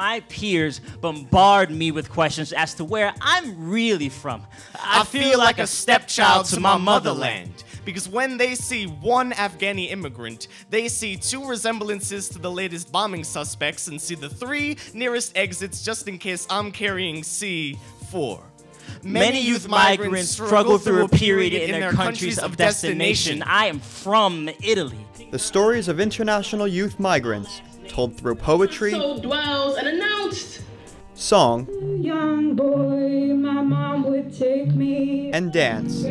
my peers bombard me with questions as to where I'm really from. I feel like a stepchild to my motherland. Because when they see one Afghani immigrant, they see 2 resemblances to the latest bombing suspects and see the 3 nearest exits just in case I'm carrying C4. Many youth migrants struggle through a period in their countries of destination. I am from Italy. The stories of international youth migrants, told through poetry, So dwells and announced. Song, Young boy, my mom would take me. and dance.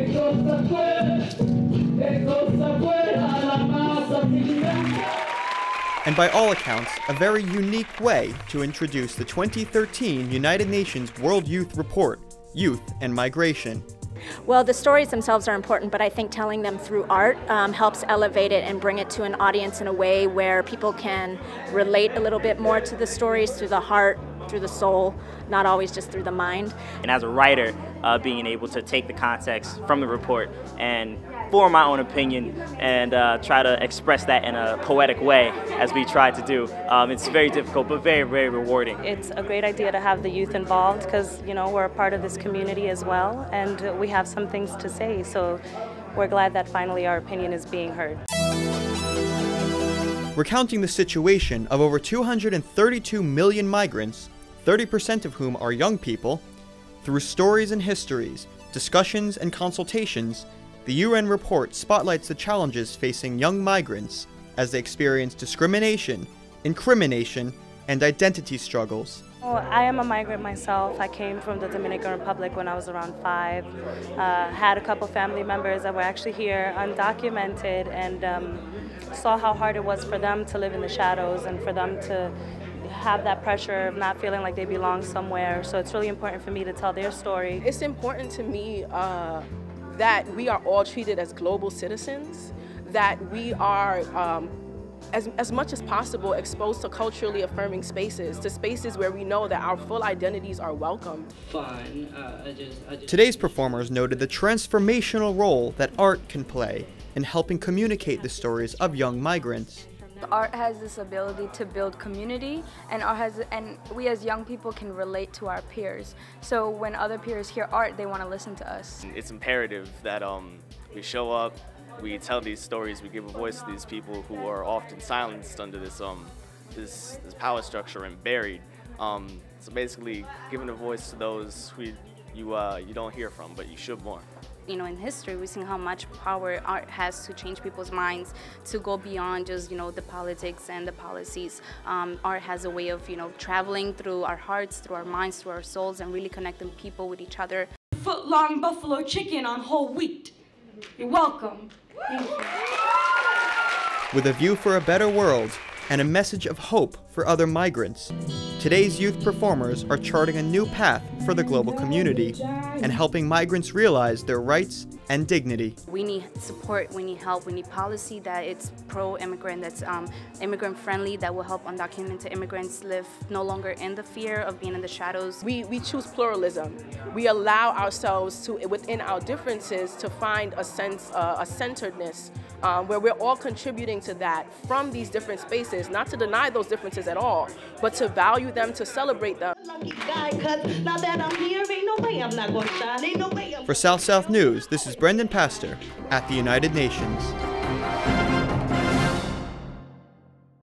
And by all accounts, a very unique way to introduce the 2013 United Nations World Youth Report, Youth and Migration. Well, the stories themselves are important, but I think telling them through art helps elevate it and bring it to an audience in a way where people can relate a little bit more to the stories through the heart, through the soul, not always just through the mind. And as a writer, being able to take the context from the report and form my own opinion and try to express that in a poetic way, as we try to do. It's very difficult, but very, very rewarding. It's a great idea to have the youth involved because, you know, we're a part of this community as well, and we have some things to say. So we're glad that finally our opinion is being heard. Recounting the situation of over 232 million migrants, 30% of whom are young people, through stories and histories, discussions and consultations, the UN report spotlights the challenges facing young migrants as they experience discrimination, incrimination, and identity struggles. Well, I am a migrant myself. I came from the Dominican Republic when I was around 5. Had a couple family members that were actually here undocumented, and saw how hard it was for them to live in the shadows and for them to have that pressure of not feeling like they belong somewhere. So it's really important for me to tell their story. It's important to me that we are all treated as global citizens, that we are as much as possible exposed to culturally affirming spaces, to spaces where we know that our full identities are welcome. Today's performers noted the transformational role that art can play in helping communicate the stories of young migrants. Art has this ability to build community, and we as young people can relate to our peers. So when other peers hear art, they want to listen to us. It's imperative that we show up, we tell these stories, we give a voice to these people who are often silenced under this power structure and buried. So basically, giving a voice to those who you don't hear from, but you should more. You know, in history, we've seen how much power art has to change people's minds, to go beyond just, you know, the politics and the policies. Art has a way of, you know, traveling through our hearts, through our minds, through our souls, and really connecting people with each other. Foot-long buffalo chicken on whole wheat. You're welcome. Thank you. With a view for a better world and a message of hope for other migrants, today's youth performers are charting a new path for the global community and helping migrants realize their rights and dignity. We need support, we need help, we need policy that it's pro-immigrant, that's immigrant-friendly, that will help undocumented immigrants live no longer in the fear of being in the shadows. We choose pluralism. We allow ourselves to, within our differences, to find a sense, a centeredness, where we're all contributing to that from these different spaces, not to deny those differences at all, but to value them, to celebrate them. For South South News, this is Brendan Pastor at the United Nations.